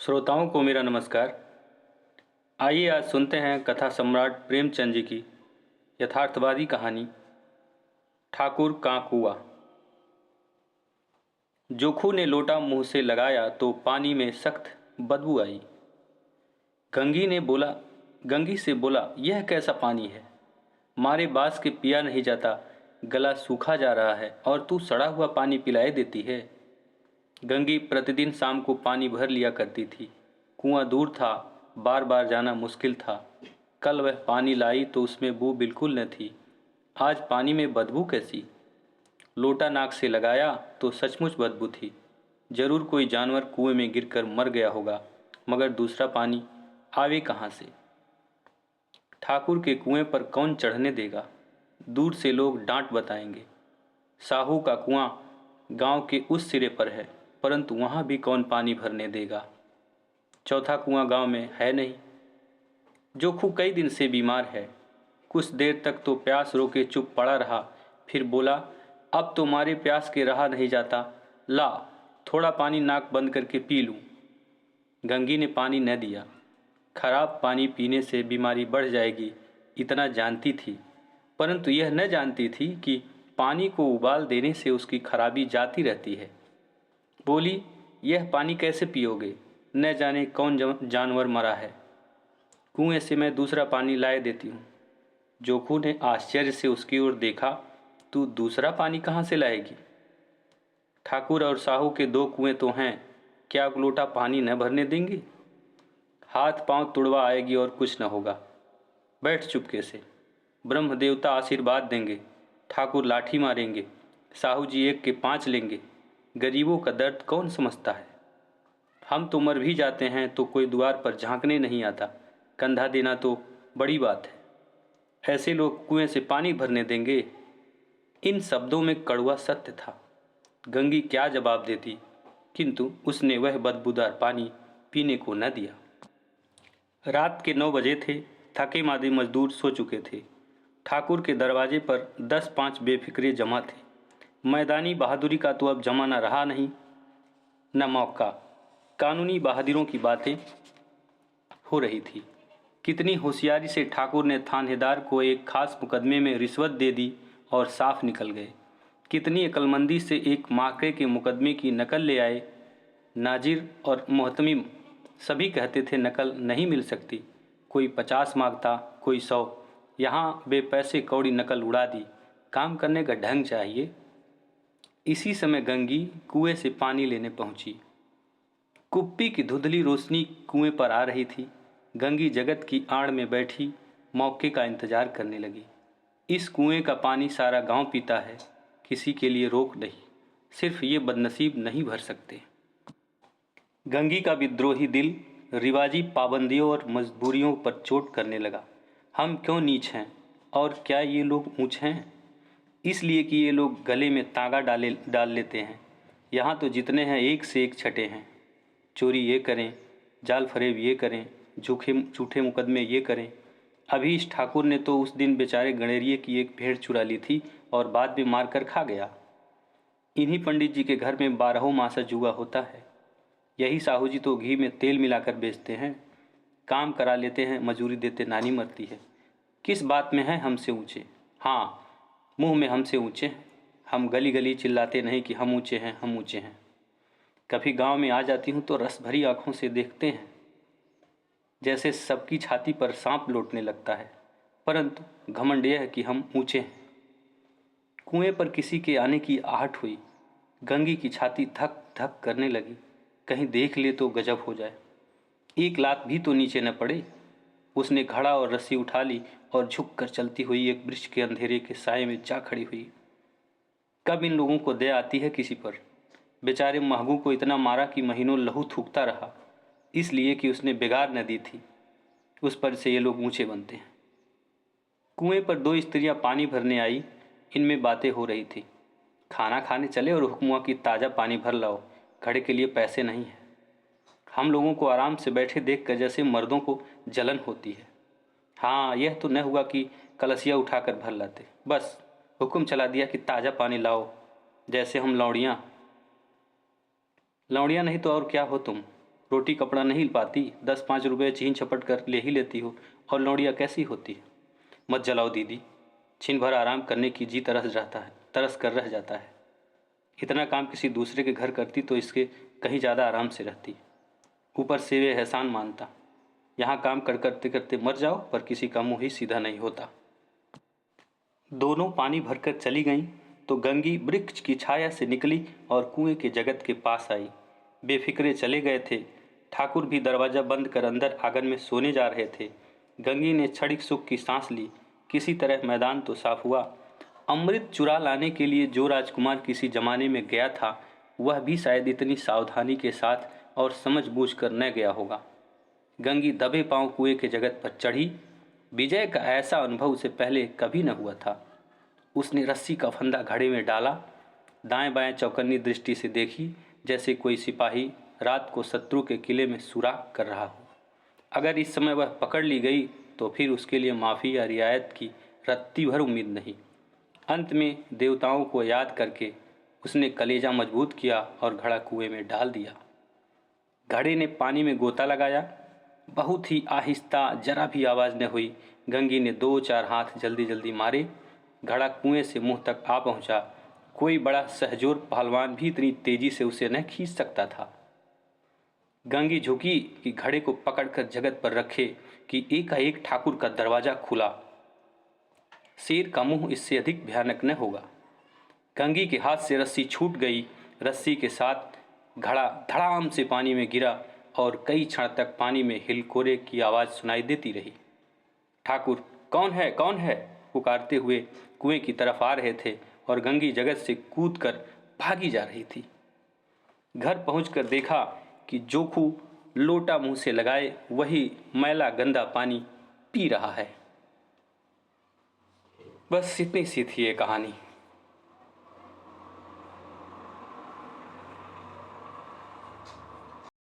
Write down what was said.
श्रोताओं को मेरा नमस्कार। आइए आज सुनते हैं कथा सम्राट प्रेमचंद जी की यथार्थवादी कहानी ठाकुर का कुआं। जोखू ने लोटा मुंह से लगाया तो पानी में सख्त बदबू आई। गंगी से बोला, यह कैसा पानी है? मारे बास के पिया नहीं जाता, गला सूखा जा रहा है और तू सड़ा हुआ पानी पिलाए देती है। गंगी प्रतिदिन शाम को पानी भर लिया करती थी। कुआं दूर था, बार बार जाना मुश्किल था। कल वह पानी लाई तो उसमें बू बिल्कुल न थी। आज पानी में बदबू कैसी? लोटा नाक से लगाया तो सचमुच बदबू थी। जरूर कोई जानवर कुएं में गिरकर मर गया होगा, मगर दूसरा पानी आवे कहाँ से? ठाकुर के कुएं पर कौन चढ़ने देगा? दूर से लोग डांट बताएंगे। साहू का कुआं गांव के उस सिरे पर है, परंतु वहां भी कौन पानी भरने देगा? चौथा कुआं गांव में है नहीं। जोखू कई दिन से बीमार है। कुछ देर तक तो प्यास रोके चुप पड़ा रहा, फिर बोला, अब तो मारे प्यास के रहा नहीं जाता, ला थोड़ा पानी नाक बंद करके पी लूं। गंगी ने पानी न दिया। खराब पानी पीने से बीमारी बढ़ जाएगी, इतना जानती थी, परंतु यह न जानती थी कि पानी को उबाल देने से उसकी खराबी जाती रहती है। बोली, यह पानी कैसे पियोगे? न जाने कौन जानवर मरा है। कुएं से मैं दूसरा पानी लाए देती हूँ। जोखू ने आश्चर्य से उसकी ओर देखा, तू दूसरा पानी कहाँ से लाएगी? ठाकुर और साहू के दो कुएं तो हैं, क्या लोटा पानी न भरने देंगे? हाथ पांव तुड़वा आएगी और कुछ न होगा। बैठ चुपके से, ब्रह्म देवता आशीर्वाद देंगे। ठाकुर लाठी मारेंगे, साहू जी एक के 5 लेंगे। गरीबों का दर्द कौन समझता है? हम तो मर भी जाते हैं तो कोई द्वार पर झांकने नहीं आता, कंधा देना तो बड़ी बात है। ऐसे लोग कुएं से पानी भरने देंगे? इन शब्दों में कड़वा सत्य था। गंगी क्या जवाब देती, किंतु उसने वह बदबूदार पानी पीने को न दिया। रात के 9 बजे थे। थके मादे मजदूर सो चुके थे। ठाकुर के दरवाजे पर 10-5 बेफिक्रे जमा थे। मैदानी बहादुरी का तो अब जमाना रहा नहीं, न मौका। कानूनी बहादुरों की बातें हो रही थी। कितनी होशियारी से ठाकुर ने थानेदार को एक खास मुकदमे में रिश्वत दे दी और साफ निकल गए। कितनी अक्लमंदी से एक माकड़े के मुकदमे की नकल ले आए। नाजिर और मोहतमिम सभी कहते थे नकल नहीं मिल सकती। कोई 50 मांगता, कोई 100। यहाँ बेपैसे कौड़ी नकल उड़ा दी। काम करने का ढंग चाहिए। इसी समय गंगी कुएं से पानी लेने पहुंची। कुप्पी की धुंधली रोशनी कुएं पर आ रही थी। गंगी जगत की आड़ में बैठी मौके का इंतजार करने लगी। इस कुएं का पानी सारा गांव पीता है, किसी के लिए रोक नहीं। सिर्फ ये बदनसीब नहीं भर सकते। गंगी का विद्रोही दिल रिवाजी पाबंदियों और मजबूरियों पर चोट करने लगा। हम क्यों नीच हैं और क्या ये लोग ऊंच हैं? इसलिए कि ये लोग गले में तागा डाल लेते हैं। यहाँ तो जितने हैं एक से एक छठे हैं। चोरी ये करें, जाल फरेब ये करें, झूठे मुकदमे ये करें। अभीश ठाकुर ने तो उस दिन बेचारे गणेरिए की एक भेड़ चुरा ली थी और बाद में मार कर खा गया। इन्हीं पंडित जी के घर में 12 मासा जुआ होता है। यही साहू जी तो घी में तेल मिलाकर बेचते हैं। काम करा लेते हैं, मजूरी देते नानी मरती है। किस बात में है हमसे ऊंचे? हाँ, मुंह में हमसे ऊंचे हैं। हम गली गली चिल्लाते नहीं कि हम ऊंचे हैं, हम ऊंचे हैं। कभी गांव में आ जाती हूँ तो रस भरी आंखों से देखते हैं, जैसे सबकी छाती पर सांप लौटने लगता है। परंतु घमंड यह है कि हम ऊंचे हैं। कुएं पर किसी के आने की आहट हुई। गंगी की छाती धक धक करने लगी। कहीं देख ले तो गजब हो जाए। एक लात भी तो नीचे न पड़े। उसने घड़ा और रस्सी उठा ली और झुककर चलती हुई एक वृक्ष के अंधेरे के साए में जा खड़ी हुई। कब इन लोगों को दया आती है किसी पर? बेचारे महबू को इतना मारा कि महीनों लहू थूकता रहा, इसलिए कि उसने बिगाड़ न दी थी। उस पर से ये लोग ऊंचे बनते हैं। कुएं पर 2 स्त्रियां पानी भरने आई। इनमें बातें हो रही थी। खाना खाने चले और हुक्म हुआ कि ताज़ा पानी भर लाओ, घड़े के लिए पैसे नहीं है। हम लोगों को आराम से बैठे देखकर जैसे मर्दों को जलन होती है। हाँ, यह तो न हुआ कि कलसिया उठाकर भर लाते। बस हुक्म चला दिया कि ताज़ा पानी लाओ, जैसे हम लौड़ियाँ नहीं तो और क्या हो तुम। रोटी कपड़ा नहीं पाती, 10-5 रुपये छीन छपट कर ले ही लेती हो, और लौड़िया कैसी होती है। मत जलाओ दीदी, छिन भर आराम करने की जी तरस कर रह जाता है। इतना काम किसी दूसरे के घर करती तो इसके कहीं ज़्यादा आराम से रहती। ऊपर से वे एहसान मानता। यहाँ काम करते करते मर जाओ, पर किसी का मुँह ही सीधा नहीं होता। दोनों पानी भरकर चली गईं तो गंगी वृक्ष की छाया से निकली और कुएं के जगत के पास आई। बेफिक्रे चले गए थे। ठाकुर भी दरवाज़ा बंद कर अंदर आंगन में सोने जा रहे थे। गंगी ने क्षणिक सुख की सांस ली। किसी तरह मैदान तो साफ हुआ। अमृत चुरा लाने के लिए जो राजकुमार किसी जमाने में गया था, वह भी शायद इतनी सावधानी के साथ और समझबूझ कर न गया होगा। गंगी दबे पांव कुएं के जगत पर चढ़ी। विजय का ऐसा अनुभव उसे पहले कभी न हुआ था। उसने रस्सी का फंदा घड़े में डाला, दाएं बाएं चौकन्नी दृष्टि से देखी, जैसे कोई सिपाही रात को शत्रु के किले में सुराग कर रहा हो। अगर इस समय वह पकड़ ली गई तो फिर उसके लिए माफ़ी या रियायत की रत्ती भर उम्मीद नहीं। अंत में देवताओं को याद करके उसने कलेजा मजबूत किया और घड़ा कुएं में डाल दिया। घड़े ने पानी में गोता लगाया। बहुत ही आहिस्ता, जरा भी आवाज़ न हुई। गंगी ने 2-4 हाथ जल्दी जल्दी मारे। घड़ा कुएं से मुंह तक आ पहुंचा। कोई बड़ा सहजोर पहलवान भी इतनी तेजी से उसे न खींच सकता था। गंगी झुकी कि घड़े को पकड़कर जगत पर रखे कि एकाएक ठाकुर का दरवाजा खुला। शेर का मुंह इससे अधिक भयानक न होगा। गंगी के हाथ से रस्सी छूट गई। रस्सी के साथ घड़ा धड़ाम से पानी में गिरा और कई क्षण तक पानी में हिलकोरे की आवाज़ सुनाई देती रही। ठाकुर कौन है, कौन है, पुकारते हुए कुएं की तरफ आ रहे थे और गंगी जगत से कूदकर भागी जा रही थी। घर पहुंचकर देखा कि जोखू लोटा मुंह से लगाए वही मैला गंदा पानी पी रहा है। बस इतनी सी थी ये कहानी।